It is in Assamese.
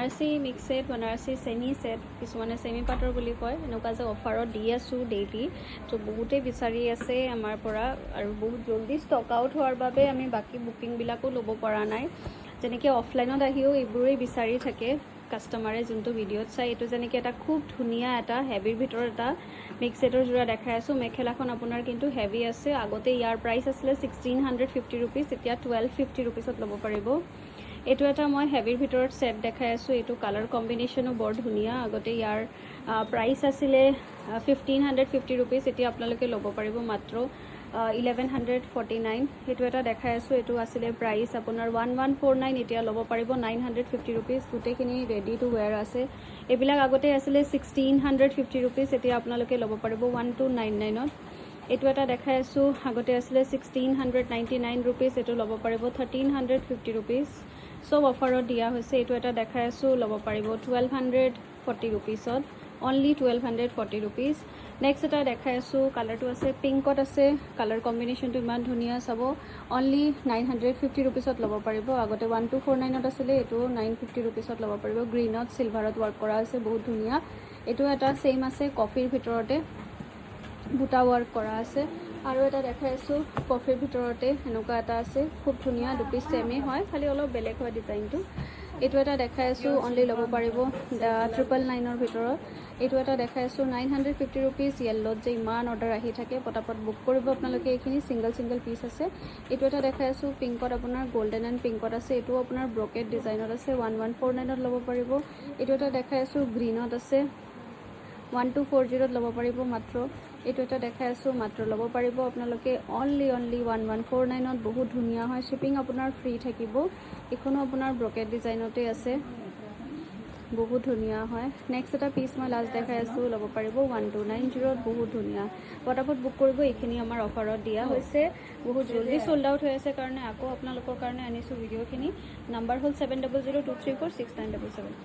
Banarasi mix set Banarasi semi set किसुमाने सेमी पाटर বুলি কয় এনেকুৱা যে অফাৰত দি আছোঁ ডেইলি তো বহুতেই বিচাৰি আছে আমাৰ পৰা আৰু বহুত জলদি ষ্টক আউট হোৱাৰ বাবে আমি বাকি বুকিংবিলাকো ল'ব পৰা নাই যেনেকৈ অফলাইনত আহিও এইবোৰেই বিচাৰি থাকে কাস্টমাৰে যোনটো ভিডিঅ'ত চাই এইটো যেনেকৈ এটা খুব ধুনীয়া এটা হেভিৰ ভিতৰত এটা মিক্স সেটৰ যোৰা দেখাই আছোঁ মেখেলাখন আপোনাৰ কিন্তু হেভি আছে আগতে ইয়াৰ প্ৰাইচ আছিলে 1650 रुपीस এতিয়া 1250 रुपीसত ল'ব পাৰিব এইটো এটা মই হেভিৰ ভিতৰত সেট দেখাই আছোঁ এইটো কালাৰ কম্বিনেশ্যনো বৰ ধুনীয়া আগতে ইয়াৰ প্ৰাইচ আছিলে 1550 रुपीस এতিয়া আপোনালোকে ল'ব পাৰিব মাত্ৰ 1149 এইটো এটা দেখাই আছোঁ এইটো আছিলে প্ৰাইচ আপোনাৰ 1149 এতিয়া ল'ব পাৰিব 950 रुपीस গোটেইখিনি ৰেডি টু वेयर আছে এইবিলাক আগতে আছিলে 1650 रुपीस এতিয়া আপোনালোকে ল'ব পাৰিব 1299ত এইটো এটা দেখাই আছোঁ আগতে আছিলে 1699 रुपीस এইটো ল'ব পাৰিব 1350 रुपीस সব অফাৰত দিয়া হৈছে এইটো এটা দেখাই আছোঁ ল'ব পাৰিব 1240 रुपीसত only 1240 रुपीस नेक्स्ट এটা দেখাই আছোঁ কালাৰটো আছে পিংকত আছে কালাৰ কম্বিনেশ্যনটো ইমান ধুনীয়া চাব only 950 रुपीसত ল'ব পাৰিব আগতে 1249ত আছিলে এইটো 950 रुपीसত ল'ব পাৰিব গ্ৰীনত সিলভাৰত ওয়াৰ্ক কৰা আছে বহুত ধুনীয়া এইটো এটা সেম আছে কফিৰ ভিতৰতে বুটা ওয়াৰ্ক কৰা আছে আৰু এটা দেখাই আছোঁ কফিৰ ভিতৰতে এনেকুৱা এটা আছে খুব ধুনীয়া দুপিস সেমে হয় খালি অলপ বেলেগ হয় ডিজাইনটো এইটো এটা দেখাই আছোঁ অনলি ল'ব পাৰিব 999ৰ ভিতৰত এইটো এটা দেখাই আছোঁ 950 रुपीस येल्लोত যে ইমান অৰ্ডাৰ আহি থাকে পটাপট বুক কৰিব আপোনালোকে এইখিনি সিঙ্গল পিস আছে এইটো এটা দেখাই আছোঁ পিংকত আপোনাৰ গোল্ডেন এণ্ড পিংকত আছে এইটো আপোনাৰ ব্ৰকেট ডিজাইনত আছে 1149ত ল'ব পাৰিব এইটো এটা দেখাই আছোঁ গ্ৰীনত আছে 1240ত ল'ব পাৰিব মাত্ৰ এইটো এটা দেখাই আছোঁ মাত্ৰ ল'ব পাৰিব আপোনালোকে only 1149ত বহুত ধুনীয়া হয় শিপিং আপোনাৰ ফ্ৰী থাকিব এখনো আপোনাৰ ব্ৰকেট ডিজাইনতে আছে বহুত ধুনীয়া হয় নেক্সট এটা পিস মই লাষ্ট দেখাই আছোঁ ল'ব পাৰিব 1290ত বহুত ধুনীয়া পটাপট বুক কৰিব এইখিনি আমাৰ অফাৰত দিয়া হৈছে বহুত জলদি সোল্ড আউট হৈ আছে কাৰণে আকৌ আপোনালোকৰ কাৰণে আনিছোঁ ভিডিঅ'খিনি নাম্বাৰ হ'ল 7002346977